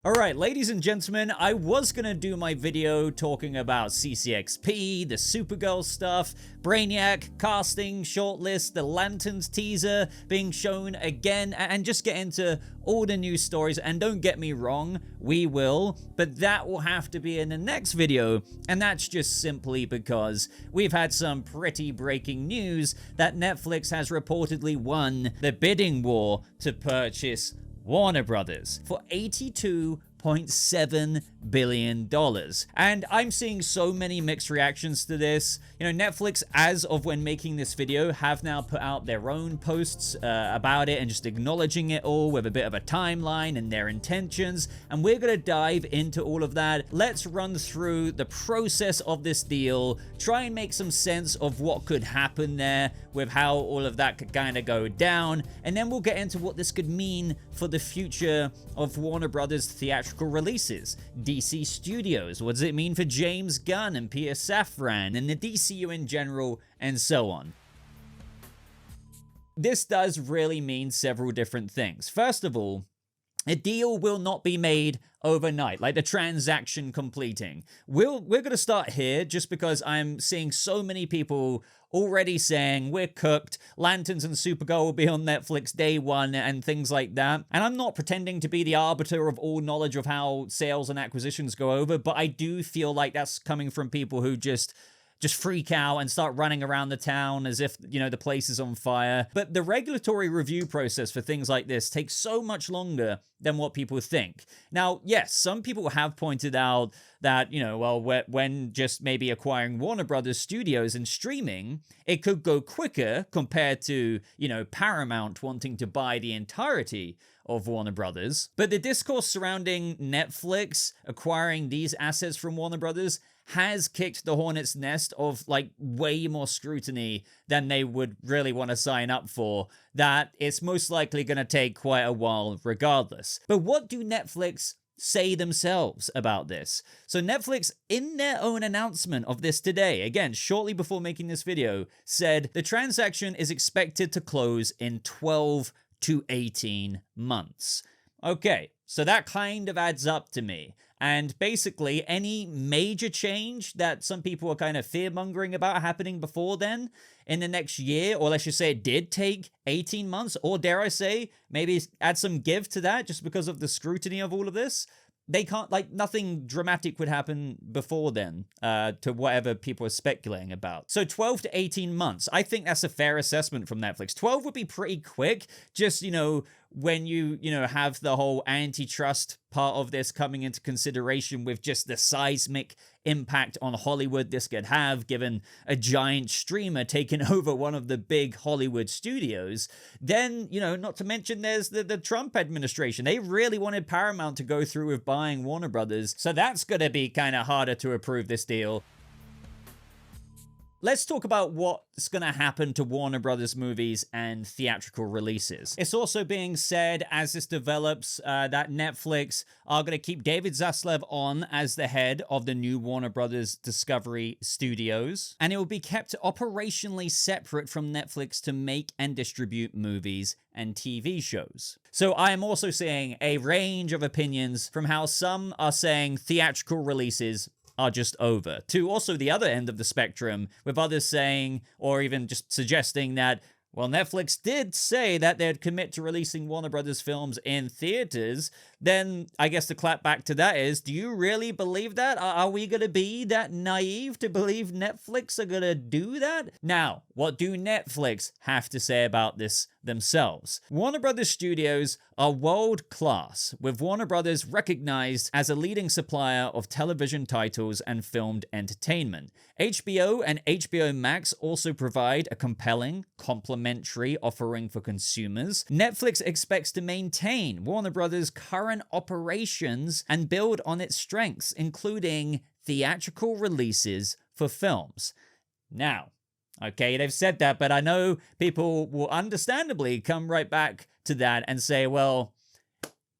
Alright, ladies and gentlemen, I was gonna do my video talking about CCXP, the Supergirl stuff, Brainiac, casting, shortlist, the Lanterns teaser being shown again, and just get into all the news stories. And don't get me wrong, we will, but that will have to be in the next video, and that's just simply because we've had some pretty breaking news that Netflix has reportedly won the bidding war to purchase Warner Brothers for $82.7 billion. And I'm seeing so many mixed reactions to this. You know, Netflix, as of when making this video, have now put out their own posts about it and just acknowledging it all with a bit of a timeline and their intentions. And we're going to dive into all of that. Let's run through the process of this deal, try and make some sense of what could happen there with how all of that could kind of go down. And then we'll get into what this could mean for the future of Warner Brothers theatrical releases. DC Studios, what does it mean for James Gunn and Peter Safran and the DCU in general, and so on. This does really mean several different things. First of all, a deal will not be made overnight, like the transaction completing. We're going to start here just because I'm seeing so many people already saying we're cooked, Lanterns and Supergirl will be on Netflix day one and things like that. And I'm not pretending to be the arbiter of all knowledge of how sales and acquisitions go over, but I do feel like that's coming from people who just freak out and start running around the town as if, you know, the place is on fire. But the regulatory review process for things like this takes so much longer than what people think. Now, yes, some people have pointed out that, you know, well, when just maybe acquiring Warner Brothers Studios and streaming, it could go quicker compared to, you know, Paramount wanting to buy the entirety of Warner Brothers. But the discourse surrounding Netflix acquiring these assets from Warner Brothers has kicked the hornet's nest of like way more scrutiny than they would really want to sign up for, that it's most likely going to take quite a while regardless. But what do Netflix say themselves about this? So Netflix, in their own announcement of this today, again, shortly before making this video, said the transaction is expected to close in 12 to 18 months. Okay, so that kind of adds up to me. And basically, any major change that some people are kind of fear-mongering about happening before then, in the next year, or let's just say it did take 18 months, or dare I say, maybe add some give to that just because of the scrutiny of all of this, they can't, like, nothing dramatic would happen before then, to whatever people are speculating about. So 12 to 18 months, I think that's a fair assessment from Netflix. 12 would be pretty quick, just, you know, when you have the whole antitrust part of this coming into consideration with just the seismic impact on Hollywood this could have, given a giant streamer taking over one of the big Hollywood studios. Then, you know, not to mention there's the Trump administration. They really wanted Paramount to go through with buying Warner Brothers, so that's going to be kind of harder to approve this deal. Let's talk about what's going to happen to Warner Brothers movies and theatrical releases. It's also being said, as this develops, that Netflix are going to keep David Zaslav on as the head of the new Warner Brothers Discovery Studios, and it will be kept operationally separate from Netflix to make and distribute movies and TV shows. So I am also seeing a range of opinions from how some are saying theatrical releases are just over, to also the other end of the spectrum, with others saying, or even just suggesting that, well, Netflix did say that they'd commit to releasing Warner Brothers films in theaters. Then I guess the clap back to that is, do you really believe that? Are we going to be that naive to believe Netflix are going to do that? Now, what do Netflix have to say about this themselves? Warner Brothers Studios are world class, with Warner Brothers recognized as a leading supplier of television titles and filmed entertainment. HBO and HBO Max also provide a compelling, complementary offering for consumers. Netflix expects to maintain Warner Brothers' current operations and build on its strengths, including theatrical releases for films. Now, okay, they've said that, but I know people will understandably come right back to that and say, well,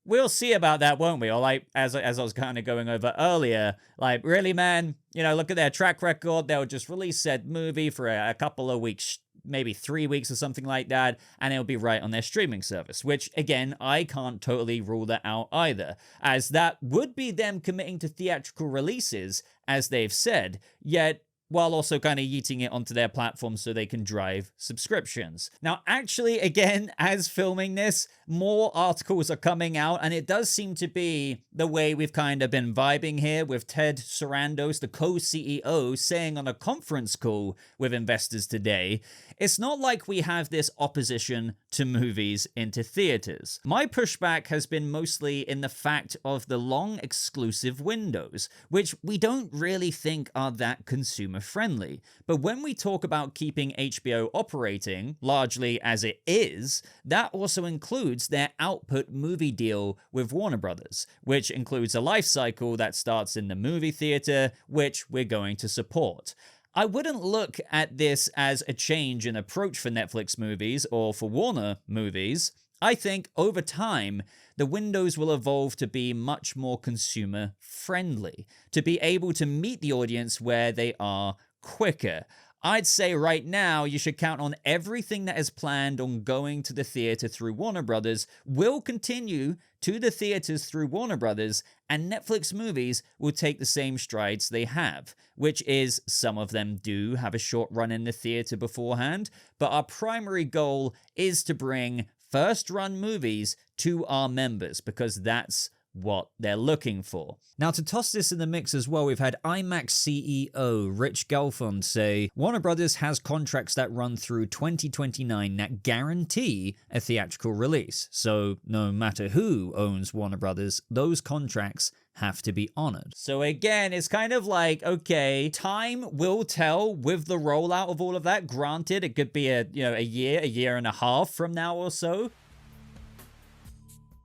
we'll see about that, won't we? Or like, as I was kind of going over earlier, like, really, man, you know, look at their track record. They'll just release said movie for a couple of weeks maybe 3 weeks or something like that, and it'll be right on their streaming service, which again, I can't totally rule that out either, as that would be them committing to theatrical releases, as they've said, yet while also kind of yeeting it onto their platform so they can drive subscriptions. Now, actually, again, as filming this, more articles are coming out, and it does seem to be the way we've kind of been vibing here, with Ted Sarandos, the co-CEO, saying on a conference call with investors today, it's not like we have this opposition to movies into theaters. My pushback has been mostly in the fact of the long exclusive windows, which we don't really think are that consumer friendly. But when we talk about keeping HBO operating, largely as it is, that also includes their output movie deal with Warner Brothers, which includes a life cycle that starts in the movie theater, which we're going to support. I wouldn't look at this as a change in approach for Netflix movies or for Warner movies. I think over time, the windows will evolve to be much more consumer friendly, to be able to meet the audience where they are quicker. I'd say right now you should count on everything that is planned on going to the theater through Warner Brothers will continue to the theaters through Warner Brothers, and Netflix movies will take the same strides they have, which is some of them do have a short run in the theater beforehand, but our primary goal is to bring first-run movies to our members, because that's what they're looking for. Now, to toss this in the mix as well, we've had IMAX CEO Rich Gelfond say Warner Brothers has contracts that run through 2029 that guarantee a theatrical release. So no matter who owns Warner Brothers, those contracts have to be honored. So again, it's kind of like, okay, time will tell with the rollout of all of that. Granted, it could be a year and a half from now or so.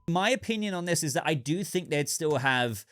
My opinion on this is that I do think they'd still have,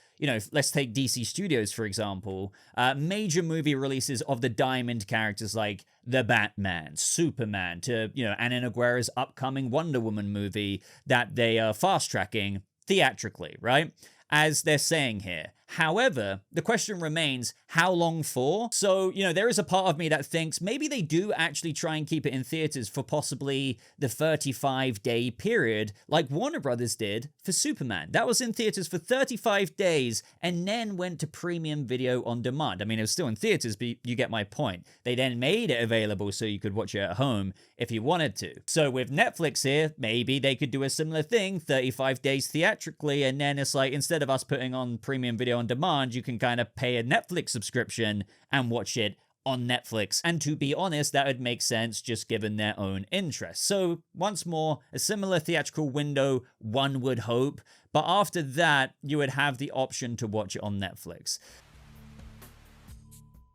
let's take DC Studios, for example, major movie releases of the diamond characters like the Batman, Superman, to, Ana Nogueira's upcoming Wonder Woman movie that they are fast-tracking theatrically, right? As they're saying here. However, the question remains, how long for? So, there is a part of me that thinks maybe they do actually try and keep it in theaters for possibly the 35-day period, like Warner Brothers did for Superman. That was in theaters for 35 days and then went to premium video on demand. I mean, it was still in theaters, but you get my point. They then made it available so you could watch it at home if you wanted to. So with Netflix here, maybe they could do a similar thing, 35 days theatrically, and then it's like, instead of us putting on premium video on demand, you can kind of pay a Netflix subscription and watch it on Netflix. And to be honest, that would make sense just given their own interests. So once more, a similar theatrical window, one would hope, but after that, you would have the option to watch it on Netflix.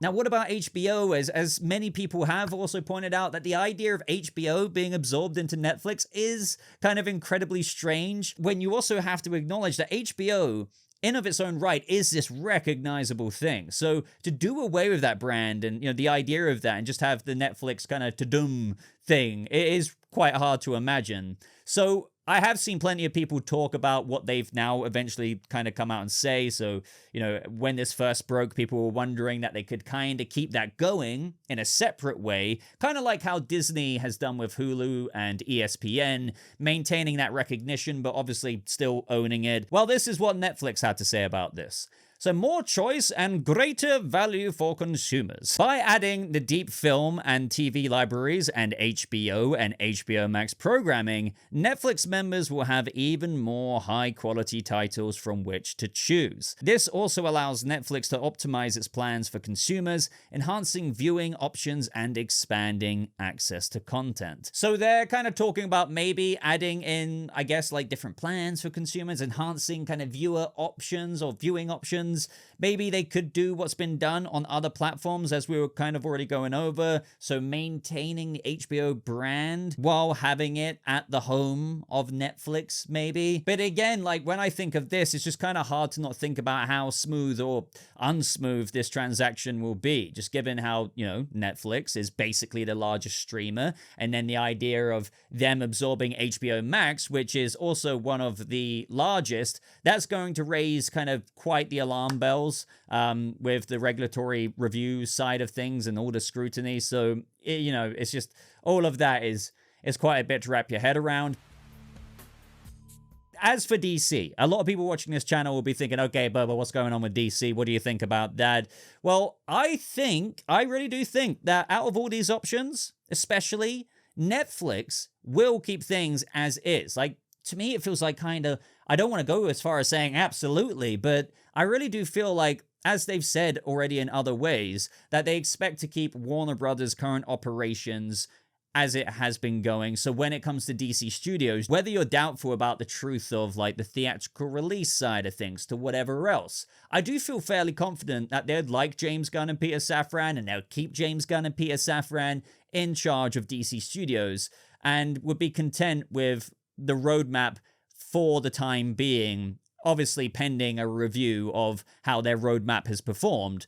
Now, what about HBO? As many people have also pointed out, that the idea of HBO being absorbed into Netflix is kind of incredibly strange, when you also have to acknowledge that HBO in of its own right is this recognizable thing. So to do away with that brand and the idea of that and just have the Netflix kind of to-dum thing, it is quite hard to imagine. So I have seen plenty of people talk about what they've now eventually kind of come out and say. So, when this first broke, people were wondering that they could kind of keep that going in a separate way, kind of like how Disney has done with Hulu and ESPN, maintaining that recognition, but obviously still owning it. Well, this is what Netflix had to say about this. So more choice and greater value for consumers. By adding the deep film and TV libraries and HBO Max programming, Netflix members will have even more high-quality titles from which to choose. This also allows Netflix to optimize its plans for consumers, enhancing viewing options and expanding access to content. So they're kind of talking about maybe adding in, I guess, like different plans for consumers, enhancing kind of viewer options or viewing options. Maybe they could do what's been done on other platforms, as we were kind of already going over. So maintaining the HBO brand while having it at the home of Netflix, maybe. But again, like when I think of this, it's just kind of hard to not think about how smooth or unsmooth this transaction will be, just given how, Netflix is basically the largest streamer. And then the idea of them absorbing HBO Max, which is also one of the largest, that's going to raise kind of quite the alarm alarm bells with the regulatory review side of things and all the scrutiny. So, it's just all of that is quite a bit to wrap your head around. As for DC, a lot of people watching this channel will be thinking, okay, Boba, what's going on with DC? What do you think about that? Well, I really do think that out of all these options, especially, Netflix will keep things as is. Like, to me, it feels like kind of, I don't want to go as far as saying absolutely, but I really do feel like, as they've said already in other ways, that they expect to keep Warner Brothers' current operations as it has been going. So when it comes to DC Studios, whether you're doubtful about the truth of like the theatrical release side of things to whatever else, I do feel fairly confident that they'd like James Gunn and Peter Safran, and they'll keep James Gunn and Peter Safran in charge of DC Studios, and would be content with the roadmap for the time being, obviously pending a review of how their roadmap has performed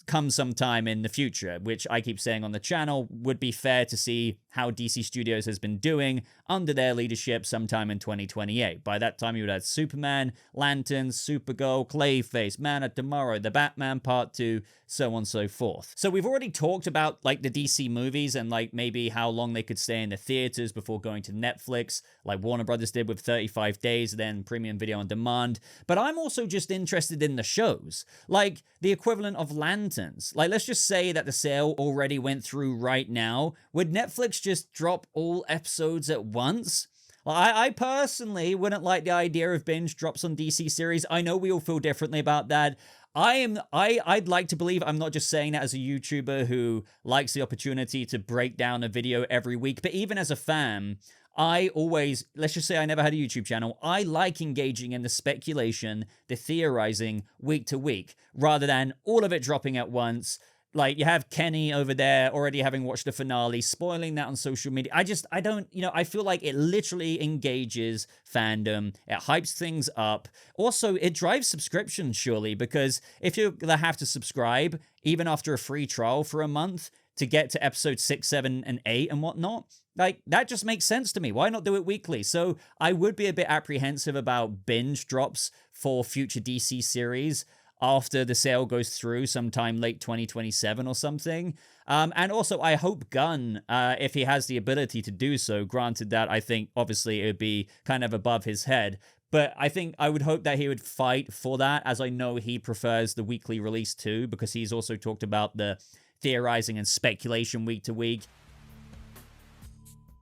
come sometime in the future, which I keep saying on the channel would be fair to see how DC Studios has been doing under their leadership sometime in 2028. By that time, you would have Superman, Lanterns, Supergirl, Clayface, Man of Tomorrow, The Batman Part 2, so on and so forth. So we've already talked about like the DC movies and like maybe how long they could stay in the theaters before going to Netflix, like Warner Brothers did with 35 days, then premium video on demand. But I'm also just interested in the shows, like the equivalent of Lanterns. Like, let's just say that the sale already went through right now. Would Netflix just drop all episodes at once? Well, I personally wouldn't like the idea of binge drops on DC series. I know we all feel differently about that. I'd like to believe I'm not just saying that as a YouTuber who likes the opportunity to break down a video every week, but even as a fan, I always, let's just say I never had a YouTube channel, I like engaging in the speculation, the theorizing week to week, rather than all of it dropping at once. Like, you have Kenny over there already having watched the finale, spoiling that on social media. I don't, I feel like it literally engages fandom. It hypes things up. Also, it drives subscriptions, surely, because if you're going to have to subscribe, even after a free trial for a month, to get to episode 6, 7, and 8 and whatnot, like, that just makes sense to me. Why not do it weekly? So I would be a bit apprehensive about binge drops for future DC series after the sale goes through sometime late 2027 or something. And also, I hope Gunn, if he has the ability to do so, granted that I think obviously it would be kind of above his head, but I think I would hope that he would fight for that, as I know he prefers the weekly release too, because he's also talked about the theorizing and speculation week to week.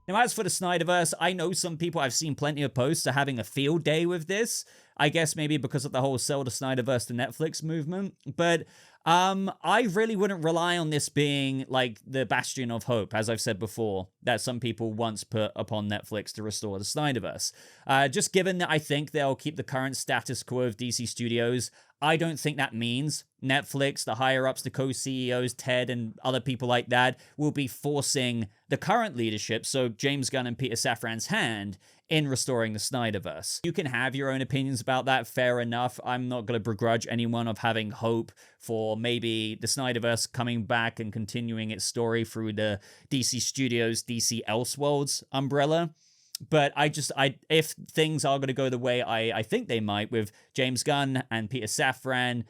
Now, as for the Snyderverse, I know some people, I've seen plenty of posts, are having a field day with this. I guess maybe because of the whole sell the Snyderverse to Netflix movement. But I really wouldn't rely on this being like the bastion of hope, as I've said before, that some people once put upon Netflix to restore the Snyderverse. Just given that I think they'll keep the current status quo of DC Studios, I don't think that means Netflix, the higher-ups, the co-CEOs, Ted, and other people like that, will be forcing the current leadership, so James Gunn and Peter Safran's hand, in restoring the Snyderverse. You can have your own opinions about that, fair enough. I'm not going to begrudge anyone of having hope for maybe the Snyderverse coming back and continuing its story through the DC Studios, DC Elseworlds umbrella. But if things are going to go the way I think they might, with James Gunn and Peter Safran,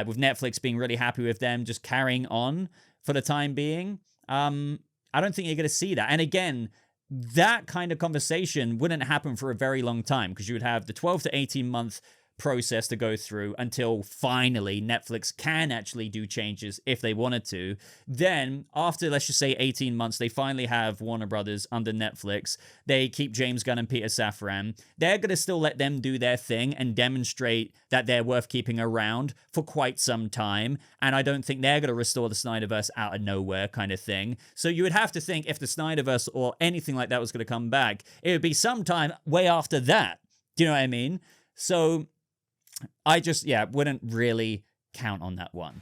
with Netflix being really happy with them just carrying on for the time being, I don't think you're going to see that. And again, that kind of conversation wouldn't happen for a very long time, because you would have the 12 to 18 month process to go through until finally Netflix can actually do changes if they wanted to. Then after, let's just say 18 months, they finally have Warner Brothers under Netflix. They keep James Gunn and Peter Safran. They're going to still let them do their thing and demonstrate that they're worth keeping around for quite some time. And I don't think they're going to restore the Snyderverse out of nowhere kind of thing. So you would have to think if the Snyderverse or anything like that was going to come back, it would be sometime way after that. Do you know what I mean? So I just, wouldn't really count on that one.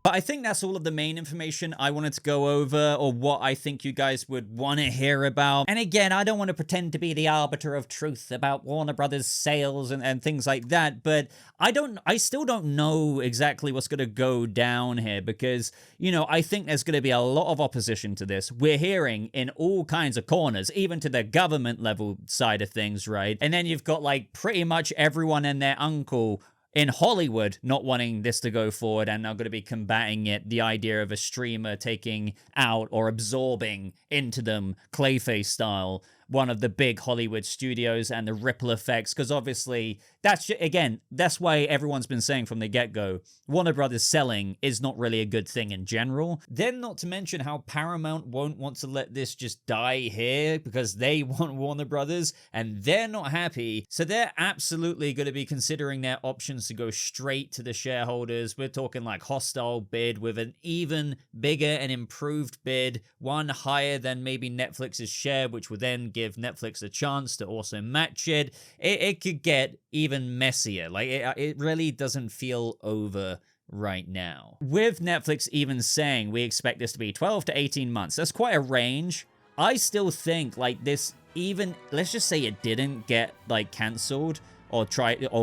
But I think that's all of the main information I wanted to go over, or what I think you guys would want to hear about. And again, I don't want to pretend to be the arbiter of truth about Warner Brothers sales and things like that, but I still don't know exactly what's going to go down here, because, I think there's going to be a lot of opposition to this. We're hearing in all kinds of corners, even to the government level side of things, right? And then you've got like pretty much everyone and their uncle in Hollywood not wanting this to go forward and now going to be combating it, the idea of a streamer taking out or absorbing into them, Clayface style, one of the big Hollywood studios, and the ripple effects, because obviously that's why everyone's been saying from the get-go, Warner Brothers selling is not really a good thing in general. Then not to mention how Paramount won't want to let this just die here because they want Warner Brothers and they're not happy. So they're absolutely going to be considering their options to go straight to the shareholders. We're talking like hostile bid with an even bigger and improved bid, one higher than maybe Netflix's share, which would then give Netflix a chance to also match it. It could get even messier. Like, it really doesn't feel over right now. With Netflix even saying we expect this to be 12 to 18 months, that's quite a range. I still think like this, even let's just say it didn't get like canceled or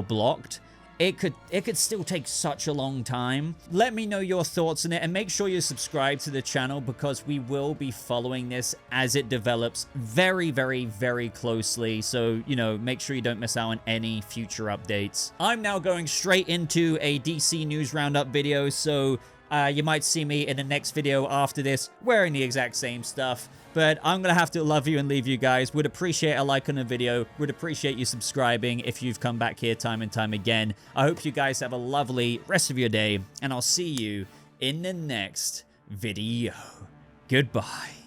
blocked, it could still take such a long time. Let me know your thoughts on it, and make sure you subscribe to the channel because we will be following this as it develops very, very, very closely. So, you know, make sure you don't miss out on any future updates. I'm now going straight into a DC News Roundup video, so you might see me in the next video after this wearing the exact same stuff. But I'm going to have to love you and leave you guys. Would appreciate a like on the video. Would appreciate you subscribing if you've come back here time and time again. I hope you guys have a lovely rest of your day, and I'll see you in the next video. Goodbye.